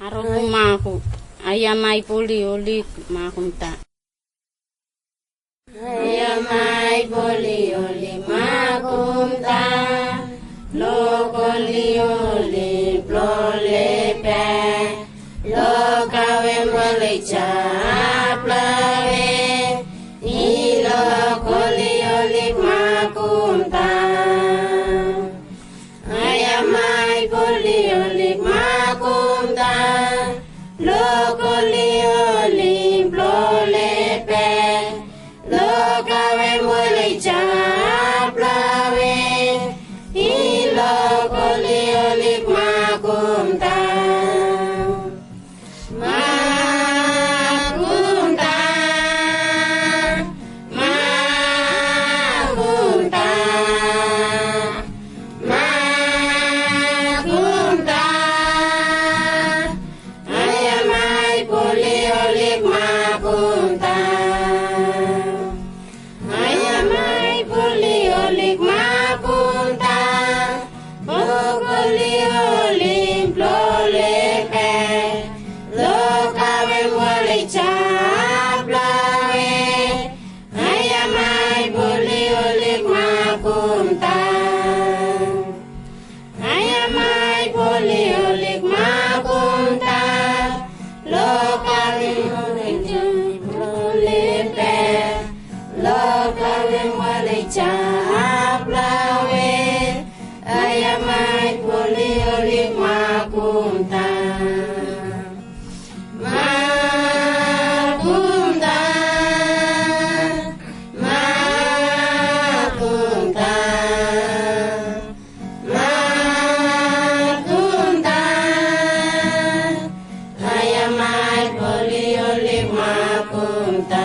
Aroku maku, ayamai puli olik makunta. Ayamai puli olik makunta, lokoli olik plolepe, lokawe malecha plawe, ilokoli olik makunta. Ayamai puli olik makunta, lokoli olik plolepe, lokawe malecha plawe, ilokoli olik makunta. Makunta, makunta, makunta, ayamai puli olik makunta. Ayamai puli olik makunta, lokoli olik plolepe, lokawe malecha plawe, ayamai puli olik makunta. Ayamai puli olik makunta, lokawe malecha plolepe, lokawe malecha plawe, ayamai puli olik makunta. Makunta, makunta, makunta, ayamai puli olik makunta.